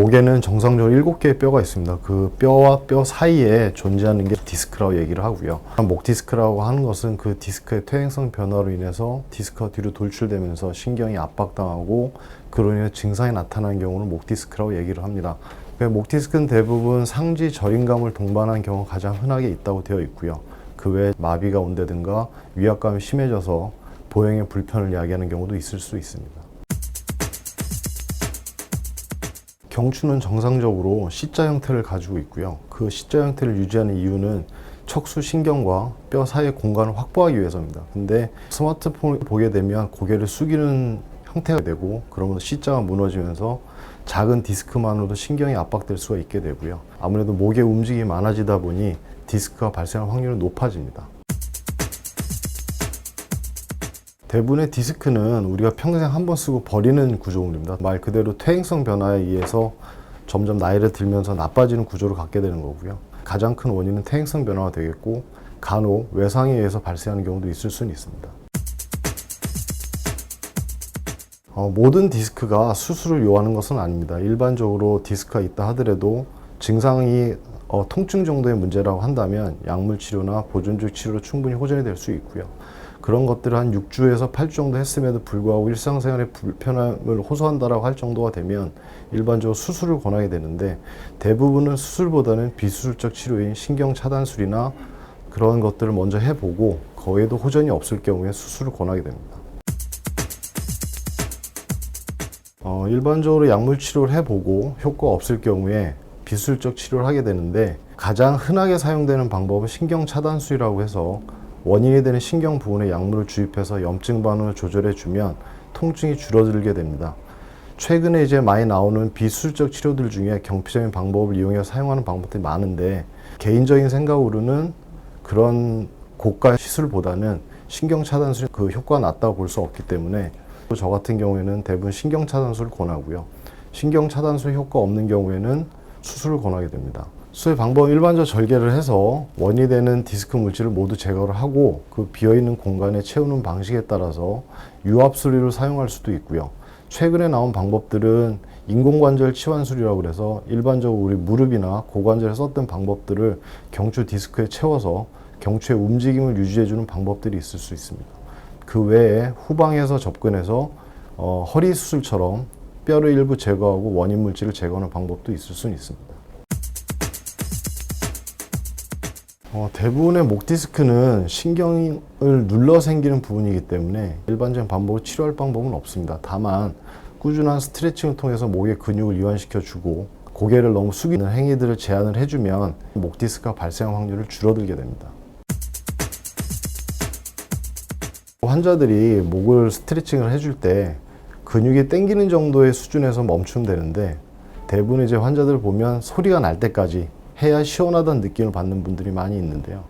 목에는 정상적으로 7개의 뼈가 있습니다. 그 뼈와 뼈 사이에 존재하는 게 디스크라고 얘기를 하고요. 목 디스크라고 하는 것은 그 디스크의 퇴행성 변화로 인해서 디스크가 뒤로 돌출되면서 신경이 압박당하고 그로 인해 증상이 나타나는 경우는 목 디스크라고 얘기를 합니다. 목 디스크는 대부분 상지 저림감을 동반한 경우가 가장 흔하게 있다고 되어 있고요. 그 외에 마비가 온다든가 위압감이 심해져서 보행에 불편을 야기하는 경우도 있을 수 있습니다. 경추는 정상적으로 C자 형태를 가지고 있고요. 그 C자 형태를 유지하는 이유는 척수 신경과 뼈 사이의 공간을 확보하기 위해서입니다. 근데 스마트폰을 보게 되면 고개를 숙이는 형태가 되고 그러면 C자가 무너지면서 작은 디스크만으로도 신경이 압박될 수가 있게 되고요. 아무래도 목의 움직임이 많아지다 보니 디스크가 발생할 확률은 높아집니다. 대부분의 디스크는 우리가 평생 한 번 쓰고 버리는 구조물입니다. 말 그대로 퇴행성 변화에 의해서 점점 나이를 들면서 나빠지는 구조를 갖게 되는 거고요. 가장 큰 원인은 퇴행성 변화가 되겠고 간혹 외상에 의해서 발생하는 경우도 있을 수는 있습니다. 모든 디스크가 수술을 요하는 것은 아닙니다. 일반적으로 디스크가 있다 하더라도 증상이 통증 정도의 문제라고 한다면 약물 치료나 보존적 치료로 충분히 호전이 될 수 있고요. 그런 것들을 한 6주에서 8주 정도 했음에도 불구하고 일상생활에 불편함을 호소한다라고 할 정도가 되면 일반적으로 수술을 권하게 되는데 대부분은 수술보다는 비수술적 치료인 신경차단술이나 그런 것들을 먼저 해보고 거기에도 호전이 없을 경우에 수술을 권하게 됩니다. 일반적으로 약물 치료를 해보고 효과가 없을 경우에 비수술적 치료를 하게 되는데 가장 흔하게 사용되는 방법은 신경차단술이라고 해서 원인이 되는 신경 부분에 약물을 주입해서 염증 반응을 조절해 주면 통증이 줄어들게 됩니다. 최근에 이제 많이 나오는 비수술적 치료들 중에 경피적인 방법을 이용해서 사용하는 방법들이 많은데 개인적인 생각으로는 그런 고가 시술보다는 신경차단술이 그 효과가 낮다고 볼 수 없기 때문에 저 같은 경우에는 대부분 신경차단술을 권하고요. 신경차단술 효과 없는 경우에는 수술을 권하게 됩니다. 수술 방법은 일반적으로 절개를 해서 원인이 되는 디스크 물질을 모두 제거를 하고 그 비어있는 공간에 채우는 방식에 따라서 유압술리를 사용할 수도 있고요. 최근에 나온 방법들은 인공관절 치환술이라고 그래서 일반적으로 우리 무릎이나 고관절에 썼던 방법들을 경추 디스크에 채워서 경추의 움직임을 유지해주는 방법들이 있을 수 있습니다. 그 외에 후방에서 접근해서 허리 수술처럼 뼈를 일부 제거하고 원인 물질을 제거하는 방법도 있을 수 있습니다. 대부분의 목 디스크는 신경을 눌러 생기는 부분이기 때문에 일반적인 방법으로 치료할 방법은 없습니다. 다만 꾸준한 스트레칭을 통해서 목의 근육을 이완시켜주고 고개를 너무 숙이는 행위들을 제한을 해주면 목 디스크가 발생 확률을 줄어들게 됩니다. 환자들이 목을 스트레칭을 해줄 때 근육이 당기는 정도의 수준에서 멈추면 되는데 대부분 이제 환자들 보면 소리가 날 때까지 해야 시원하다는 느낌을 받는 분들이 많이 있는데요.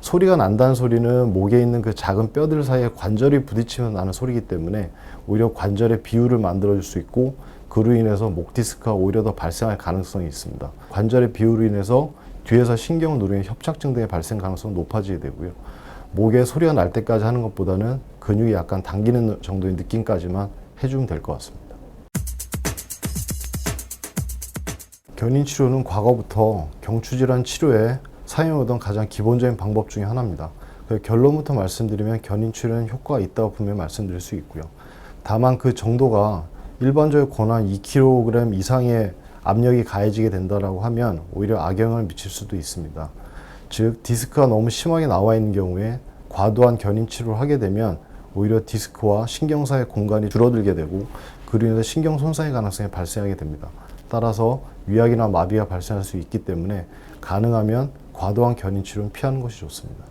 소리가 난다는 소리는 목에 있는 그 작은 뼈들 사이에 관절이 부딪히면서 나는 소리이기 때문에 오히려 관절의 비율을 만들어줄 수 있고 그로 인해서 목 디스크가 오히려 더 발생할 가능성이 있습니다. 관절의 비율로 인해서 뒤에서 신경을 누르는 협착증 등의 발생 가능성이 높아지게 되고요. 목에 소리가 날 때까지 하는 것보다는 근육이 약간 당기는 정도의 느낌까지만 해주면 될 것 같습니다. 견인치료는 과거부터 경추질환 치료에 사용하던 가장 기본적인 방법 중에 하나입니다. 결론부터 말씀드리면 견인치료는 효과가 있다고 분명히 말씀드릴 수 있고요. 다만 그 정도가 일반적으로 권한 2kg 이상의 압력이 가해지게 된다고 하면 오히려 악영향을 미칠 수도 있습니다. 즉 디스크가 너무 심하게 나와 있는 경우에 과도한 견인치료를 하게 되면 오히려 디스크와 신경 사이 공간이 줄어들게 되고 그로 인해서 신경 손상의 가능성이 발생하게 됩니다. 따라서 위약이나 마비가 발생할 수 있기 때문에 가능하면 과도한 견인치료는 피하는 것이 좋습니다.